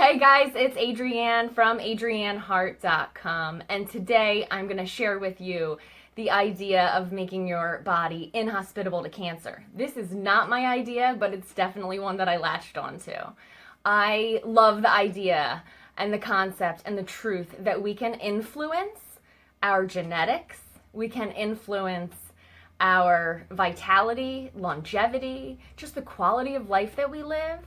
Hey guys, it's Adrienne from adrienneheart.com, and today I'm going to share with you the idea of making your body inhospitable to cancer. This is not my idea, but it's definitely one that I latched onto. I love the idea and the concept and the truth that we can influence our genetics, we can influence our vitality, longevity, just the quality of life that we live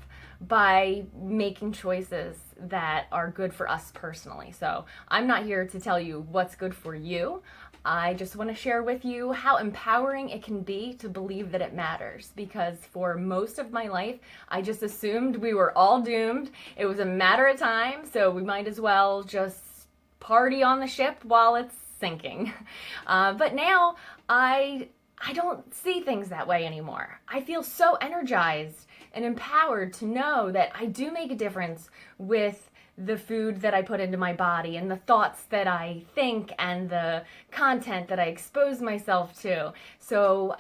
by making choices that are good for us personally. So I'm not here to tell you what's good for you. I just want to share with you how empowering it can be to believe that it matters, because for most of my life, I just assumed we were all doomed. It was a matter of time, so we might as well just party on the ship while it's sinking. But now I don't see things that way anymore. I feel so energized and empowered to know that I do make a difference with the food that I put into my body and the thoughts that I think and the content that I expose myself to. So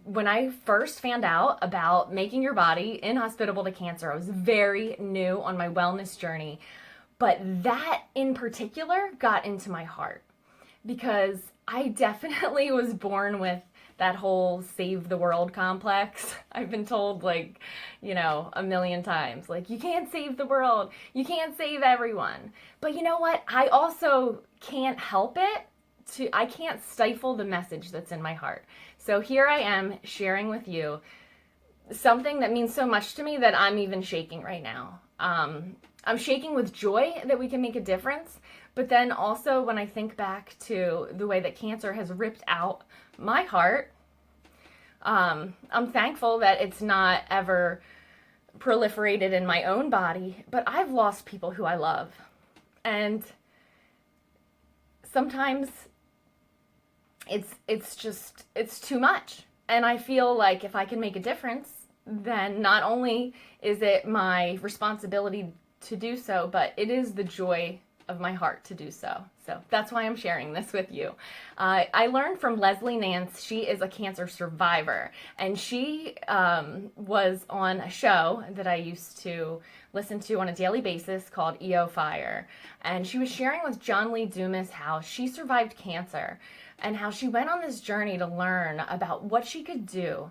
when I first found out about making your body inhospitable to cancer, I was very new on my wellness journey. But that in particular got into my heart, because I definitely was born with that whole save the world complex. I've been told a million times, you can't save the world, you can't save everyone. But you know what? I also can't help it. I can't stifle the message that's in my heart. So here I am sharing with you something that means so much to me that I'm even shaking right now. I'm shaking with joy that we can make a difference, but then also when I think back to the way that cancer has ripped out my heart, I'm thankful that it's not ever proliferated in my own body, but I've lost people who I love. And sometimes it's too much. And I feel like if I can make a difference, then not only is it my responsibility to do so, but it is the joy of my heart to do so. So that's why I'm sharing this with you. I learned from Leslie Nance. She is a cancer survivor, and she was on a show that I used to listen to on a daily basis called EO Fire. And she was sharing with John Lee Dumas how she survived cancer and how she went on this journey to learn about what she could do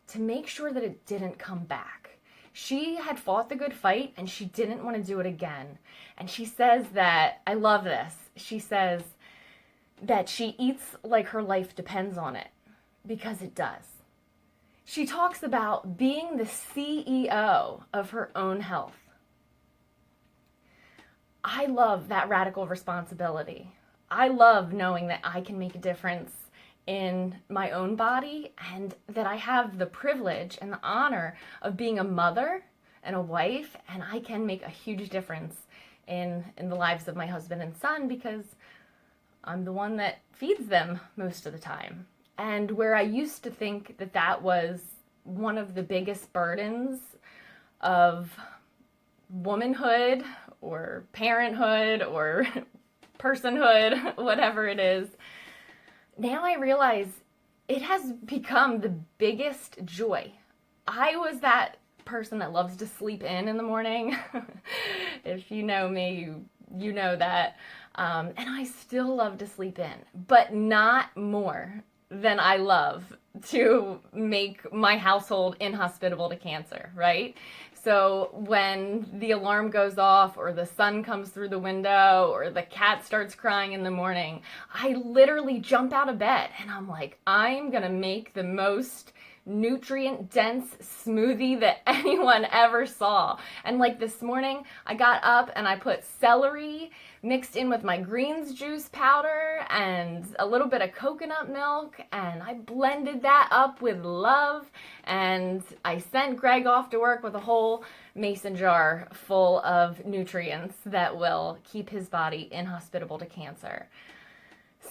to make sure that it didn't come back. She had fought the good fight and she didn't want to do it again. And she says that, I love this, she says that she eats like her life depends on it, because it does. She talks about being the CEO of her own health. I love that radical responsibility. I love knowing that I can make a difference in my own body, and that I have the privilege and the honor of being a mother and a wife, and I can make a huge difference in the lives of my husband and son, because I'm the one that feeds them most of the time. And where I used to think that that was one of the biggest burdens of womanhood or parenthood or personhood, whatever it is, now I realize it has become the biggest joy. I was that person that loves to sleep in the morning. If you know me, you know that. And I still love to sleep in, but not more than I love to make my household inhospitable to cancer, right? So when the alarm goes off, or the sun comes through the window, or the cat starts crying in the morning, I literally jump out of bed and I'm like, I'm gonna make the most nutrient-dense smoothie that anyone ever saw. And this morning, I got up and I put celery mixed in with my greens juice powder and a little bit of coconut milk, and I blended that up with love, and I sent Greg off to work with a whole mason jar full of nutrients that will keep his body inhospitable to cancer.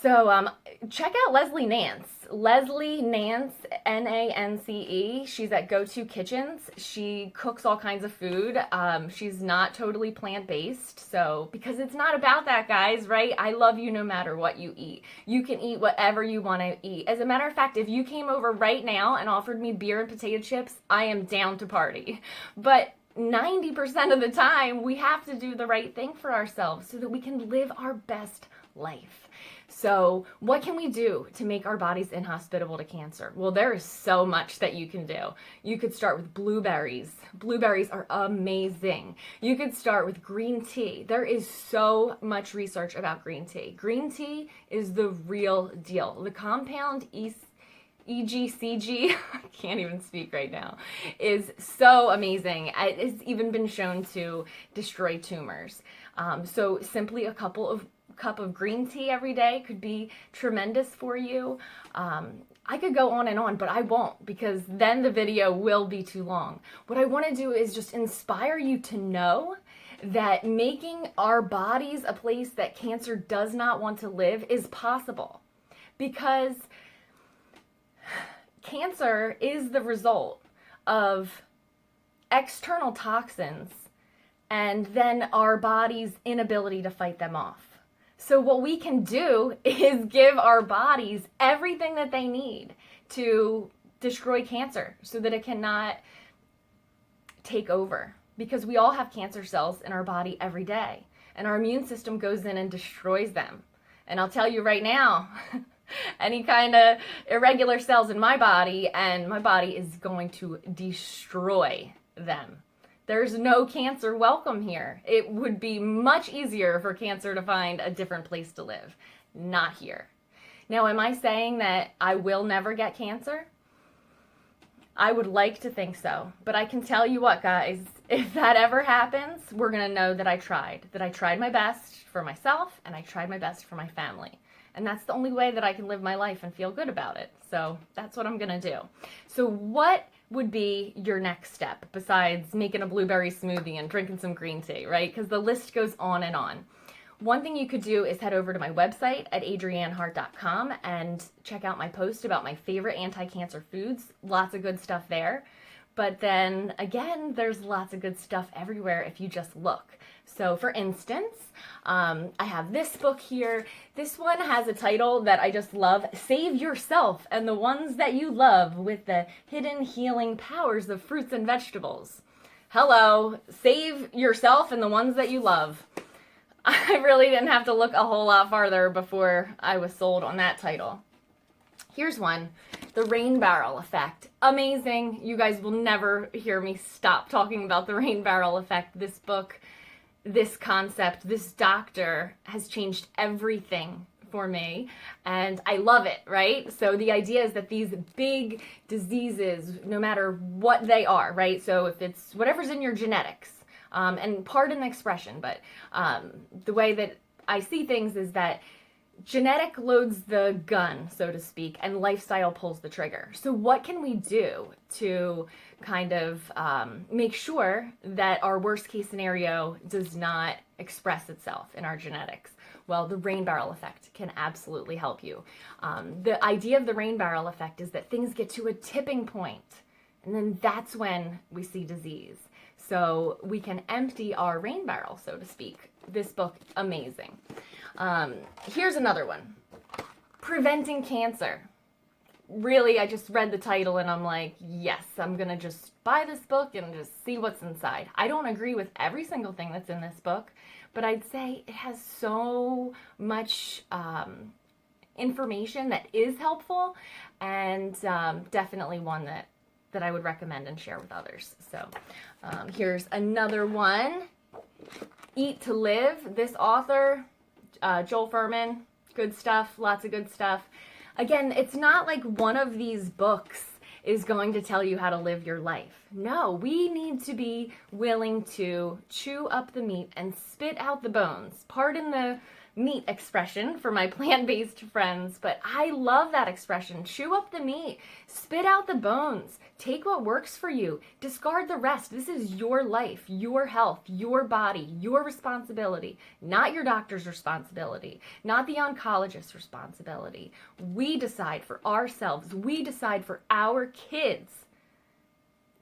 So check out Leslie Nance. Leslie Nance, Nance. She's at Go-To Kitchens. She cooks all kinds of food. She's not totally plant-based, so because it's not about that, guys, right? I love you no matter what you eat. You can eat whatever you want to eat. As a matter of fact, if you came over right now and offered me beer and potato chips, I am down to party. But 90% of the time, we have to do the right thing for ourselves so that we can live our best life. So what can we do to make our bodies inhospitable to cancer? Well, there is so much that you can do. You could start with blueberries. Blueberries are amazing. You could start with green tea. There is so much research about green tea. Green tea is the real deal. The compound EGCG, I can't even speak right now, is so amazing. It has even been shown to destroy tumors. So simply a cup of green tea every day could be tremendous for you. I could go on and on, but I won't, because then the video will be too long. What I want to do is just inspire you to know that making our bodies a place that cancer does not want to live is possible, because cancer is the result of external toxins and then our body's inability to fight them off. So what we can do is give our bodies everything that they need to destroy cancer so that it cannot take over. Because we all have cancer cells in our body every day, and our immune system goes in and destroys them. And I'll tell you right now, any kind of irregular cells in my body, and my body is going to destroy them. There's no cancer welcome here. It would be much easier for cancer to find a different place to live. Not here. Now, am I saying that I will never get cancer? I would like to think so. But I can tell you what, guys, if that ever happens, we're going to know that I tried my best for myself, and I tried my best for my family. And that's the only way that I can live my life and feel good about it. So that's what I'm going to do. So what would be your next step besides making a blueberry smoothie and drinking some green tea, right? Because the list goes on and on. One thing you could do is head over to my website at adriannehart.com and check out my post about my favorite anti-cancer foods. Lots of good stuff there. But then again, there's lots of good stuff everywhere if you just look. So for instance, I have this book here. This one has a title that I just love: Save Yourself and the Ones That You Love with the Hidden Healing Powers of Fruits and Vegetables. Hello, save yourself and the ones that you love. I really didn't have to look a whole lot farther before I was sold on that title. Here's one, The Rain Barrel Effect. Amazing. You guys will never hear me stop talking about the rain barrel effect. This book, this concept, this doctor has changed everything for me, and I love it, right? So the idea is that these big diseases, no matter what they are, right? So if it's whatever's in your genetics, and pardon the expression, but the way that I see things is that genetic loads the gun, so to speak, and lifestyle pulls the trigger. So what can we do to kind of make sure that our worst case scenario does not express itself in our genetics? Well, the rain barrel effect can absolutely help you. The idea of the rain barrel effect is that things get to a tipping point, and then that's when we see disease. So we can empty our rain barrel, so to speak. This book, amazing. Here's another one, Preventing Cancer. Really, I just read the title and I'm like, yes, I'm gonna just buy this book and just see what's inside. I don't agree with every single thing that's in this book, but I'd say it has so much information that is helpful, and definitely one that I would recommend and share with others. So here's another one, Eat to Live. This author, Joel Fuhrman, good stuff, lots of good stuff. Again, it's not like one of these books is going to tell you how to live your life. No, we need to be willing to chew up the meat and spit out the bones. Pardon the meat expression for my plant-based friends, but I love that expression. Chew up the meat, spit out the bones, take what works for you, discard the rest. This is your life, your health, your body, your responsibility, not your doctor's responsibility, not the oncologist's responsibility. We decide for ourselves. We decide for our kids.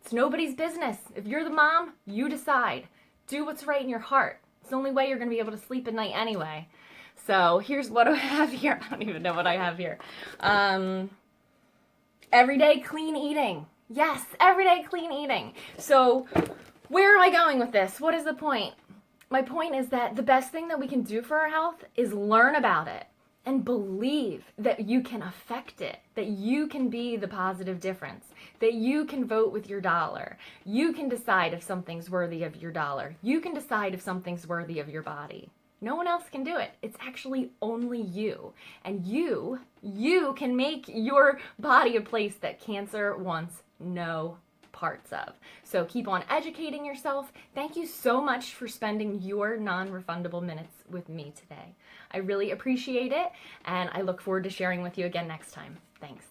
It's nobody's business. If you're the mom, you decide. Do what's right in your heart. It's the only way you're going to be able to sleep at night anyway. So here's what I have here. I don't even know what I have here. Everyday clean eating. Yes, everyday clean eating. So Where am I going with this? What is the point? My point is that the best thing that we can do for our health is learn about it and believe that you can affect it, that you can be the positive difference, that you can vote with your dollar. You can decide if something's worthy of your dollar. You can decide if something's worthy of your body. No one else can do it. It's actually only you. And you can make your body a place that cancer wants no parts of. So keep on educating yourself. Thank you so much for spending your non-refundable minutes with me today. I really appreciate it, and I look forward to sharing with you again next time. Thanks.